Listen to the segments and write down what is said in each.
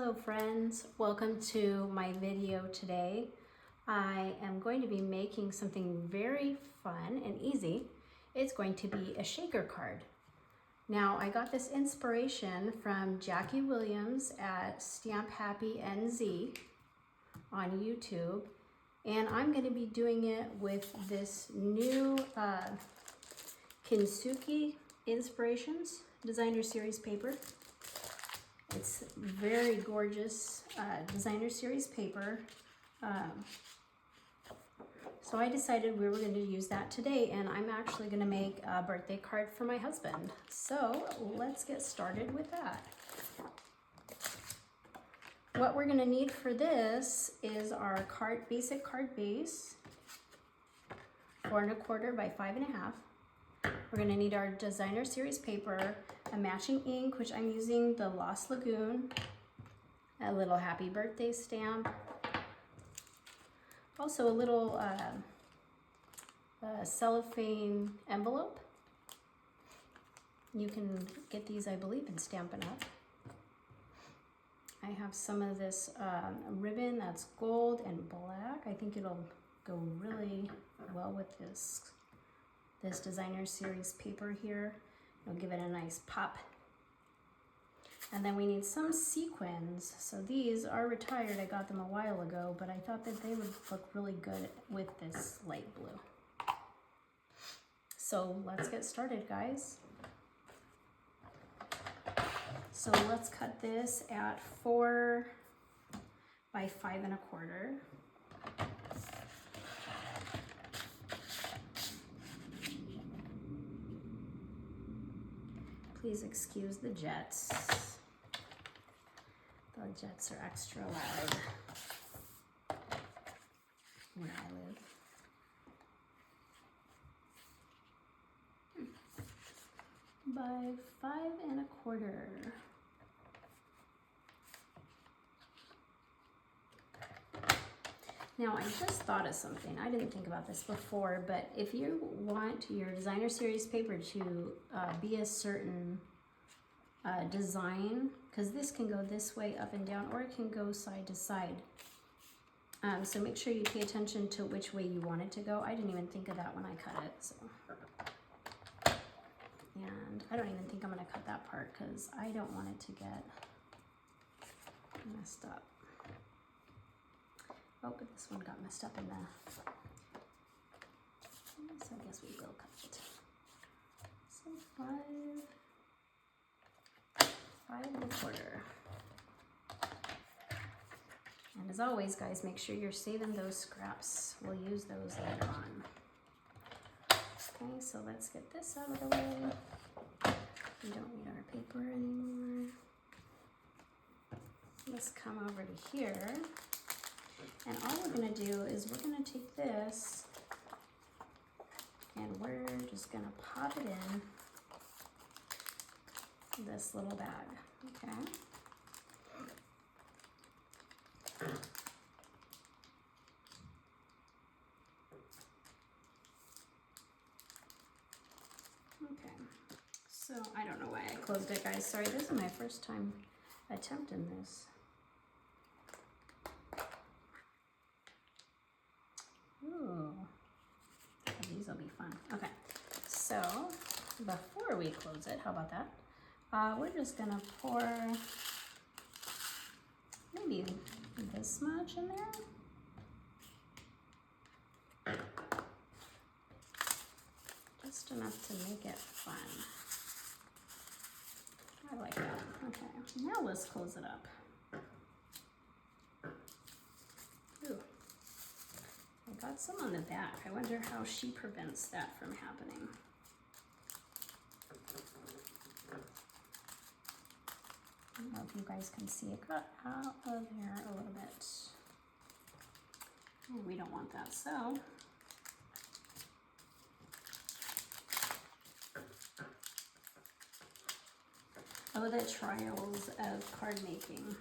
Hello friends, welcome to my video today. I am going to be making something very fun and easy. It's going to be a shaker card. Now I got this inspiration from Jacque Williams at Stamp Happy NZ on YouTube, and I'm going to be doing it with this new KINTSUGI Inspirations Designer Series paper. It's very gorgeous designer series paper. So I decided we were going to use that today, and I'm actually going to make a birthday card for my husband. So let's get started with that. What we're going to need for this is our basic card base, 4 1/4 by 5 1/2. We're going to need our designer series paper, a matching ink, which I'm using the LAGOON, a little happy birthday stamp, also a little cellophane envelope. You can get these, I believe, in Stampin' Up. I have some of this ribbon that's gold and black. I think it'll go really well with this designer series paper here. It'll give it a nice pop. And then we need some sequins. So these are retired. I got them a while ago, but I thought that they would look really good with this light blue. So let's get started, guys. So let's cut this at 4 by 5 1/4. Please excuse the jets. The jets are extra loud where I live. By 5 1/4. Now I just thought of something. I didn't think about this before, but if you want your designer series paper to be a certain design, because this can go this way up and down, or it can go side to side. So make sure you pay attention to which way you want it to go. I didn't even think of that when I cut it. So. And I don't even think I'm going to cut that part because I don't want it to get messed up. Oh, but this one got messed up in the, so I guess we will cut it. So 5 1/4. And as always, guys, make sure you're saving those scraps. We'll use those later on. Okay, so let's get this out of the way. We don't need our paper anymore. Let's come over to here. And all we're going to do is we're going to take this and we're just going to pop it in this little bag, okay? Okay, so I don't know why I closed it, guys. Sorry, this is my first time attempting this. Ooh, these will be fun. Okay, so before we close it, how about that? We're just gonna pour maybe this much in there. Just enough to make it fun. I like that. Okay, now let's close it up. Ooh. I got some on the back. I wonder how she prevents that from happening. I don't know if you guys can see it got out of there a little bit. Oh, we don't want that, so. Oh, the trials of card making.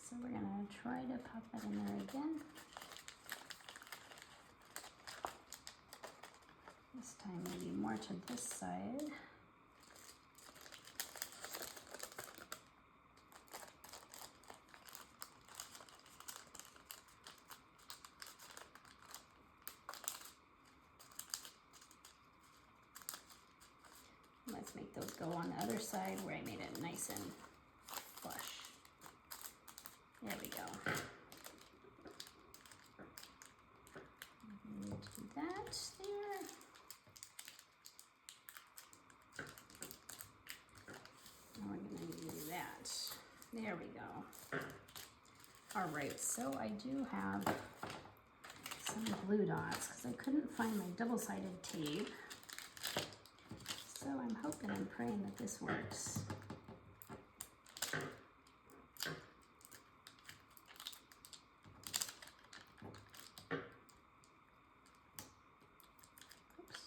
So we're gonna try to pop that in there again. This time maybe more to this side. Let's make those go on the other side where I made it nice and flush. There we go. I'm going to do that there. Now we're going to do that. There we go. All right, so I do have some glue dots because I couldn't find my double-sided tape. So I'm hoping and praying that this works. Oops.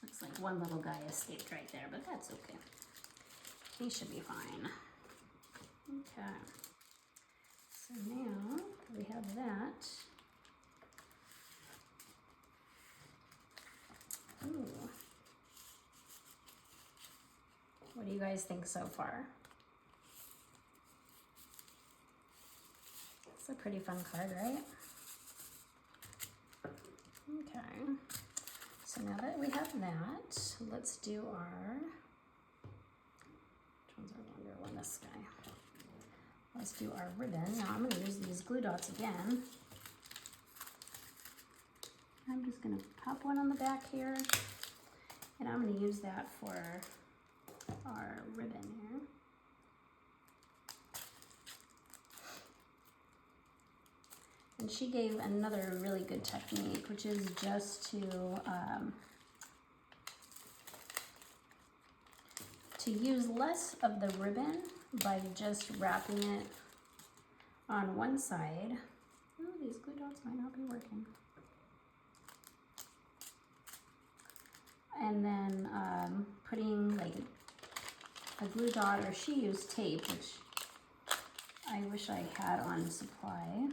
Looks like one little guy escaped right there, but that's okay. He should be fine. Okay. So now we have that. Ooh. What do you guys think so far? It's a pretty fun card, right? Okay. So now that we have that, let's do our, which one's our longer one? This guy. Let's do our ribbon. Now I'm going to use these glue dots again. I'm just going to pop one on the back here, and I'm going to use that for our ribbon here. And she gave another really good technique, which is just to use less of the ribbon by just wrapping it on one side. Oh, these glue dots might not be working. And then putting like a glue dot, or she used tape, which I wish I had on supply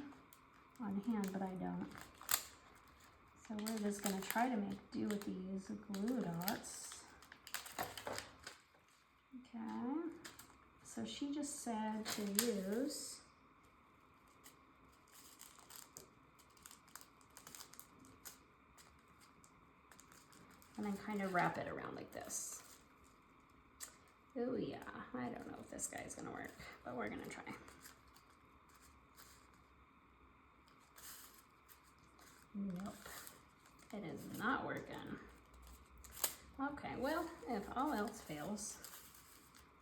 on hand, but I don't. So we're just going to try to make do with these glue dots. Okay, so she just said to use and then kind of wrap it around like this. Oh yeah, I don't know if this guy's gonna work, but we're gonna try. Nope, it is not working. Okay, well, if all else fails,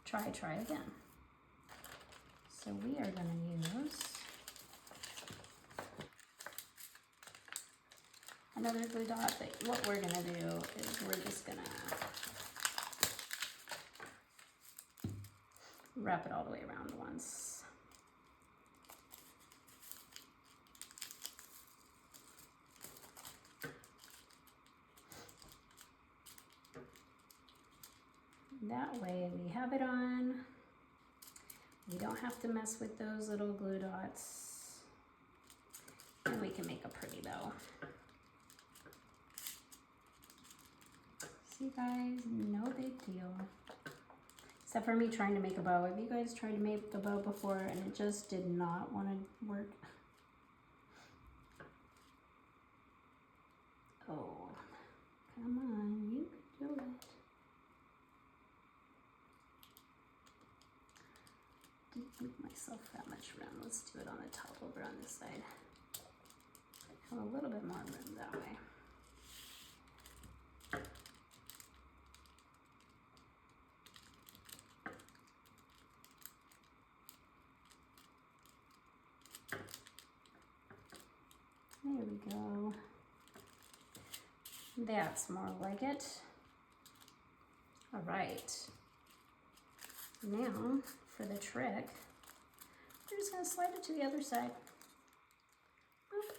try again. So we are gonna use another glue dot, but what we're gonna do is we're just gonna wrap it all the way around once. That way we have it on. We don't have to mess with those little glue dots. And we can make a pretty bow. See guys, no big deal. Except for me trying to make a bow. Have you guys tried to make a bow before and it just did not want to work? Oh, come on, you can do it. Didn't give myself that much room. Let's do it on the top over on this side. Have a little bit more room that way. There we go. That's more like it. All right. Now for the trick, we're just gonna slide it to the other side. Boop.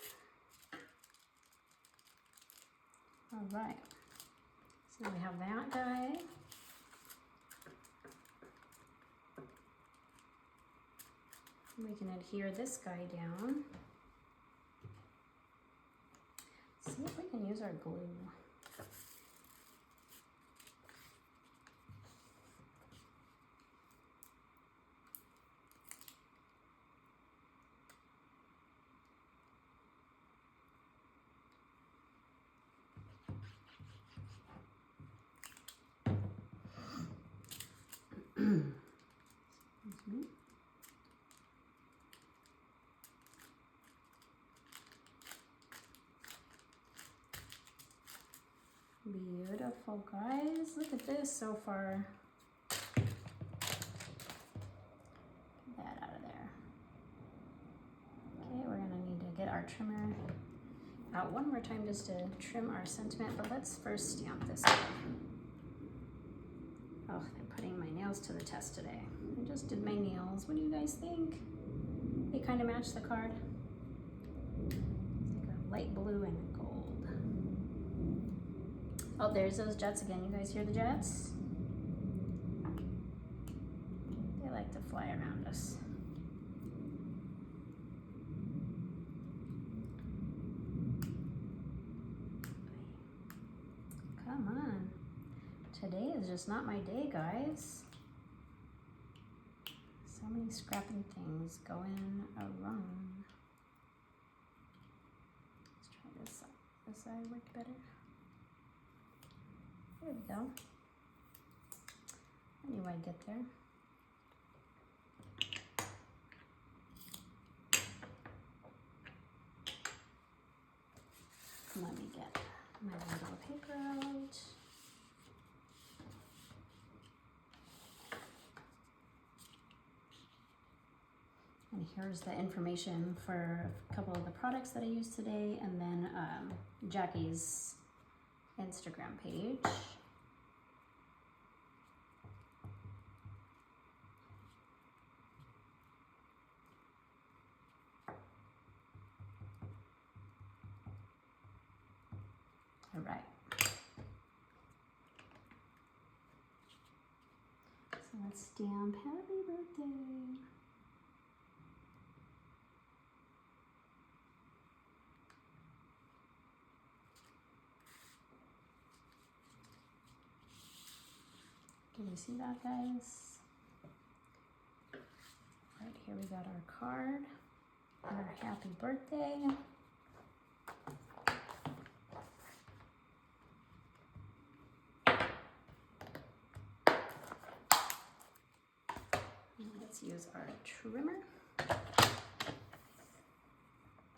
All right, so we have that guy. We can adhere this guy down. See if we can use our glue. Excuse me. Beautiful, guys. Look at this so far. Get that out of there. Okay, we're gonna need to get our trimmer out one more time just to trim our sentiment, but let's first stamp this guy. Oh, they're putting my nails to the test today. I just did my nails. What do you guys think? They kind of match the card. It's like a light blue and gold. Oh, there's those jets again. You guys hear the jets? They like to fly around us. Come on. Today is just not my day, guys. So many scrappy things going around. Let's try this side. This side worked better. There we go. I knew I'd get there. Let me get my little paper out. And here's the information for a couple of the products that I used today, and then Jackie's Instagram page. All right. So let's stamp happy birthday. Can you see that, guys? Right here we got our card, our happy birthday. And let's use our trimmer.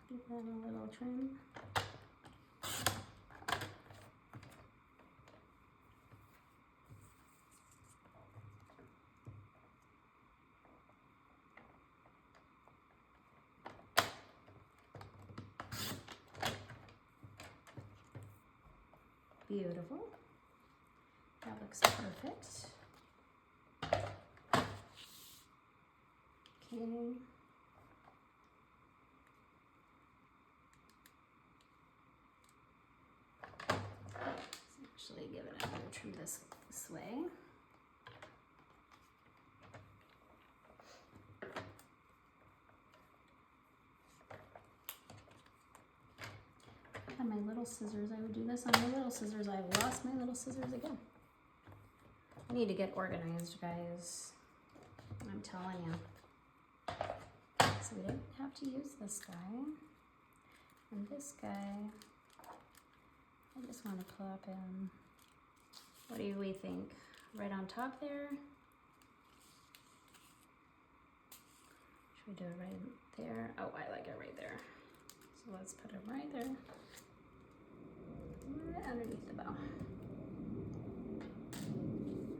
Give that a little trim. Beautiful. That looks perfect. Okay. Let's actually give it another trim this way. And my little scissors, I would do this on my little scissors. I lost my little scissors again. I need to get organized, guys. I'm telling you. So we didn't have to use this guy. And this guy, I just want to plop in. What do we think? Right on top there? Should we do it right there? Oh, I like it right there. So let's put it right there. Right underneath the bow.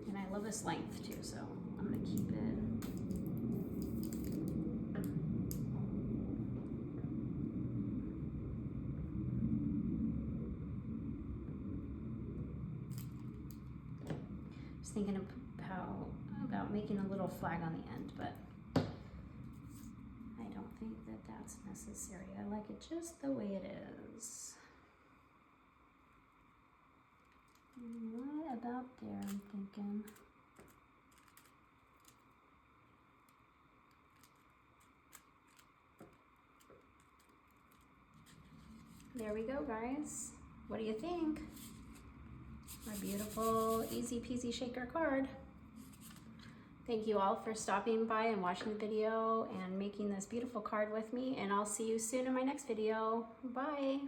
And I love this length too, so I'm gonna keep it. Just thinking about making a little flag on the end, but think that that's necessary. I like it just the way it is. What about there, I'm thinking. There we go, guys. What do you think? Our beautiful, easy peasy shaker card. Thank you all for stopping by and watching the video and making this beautiful card with me, and I'll see you soon in my next video. Bye.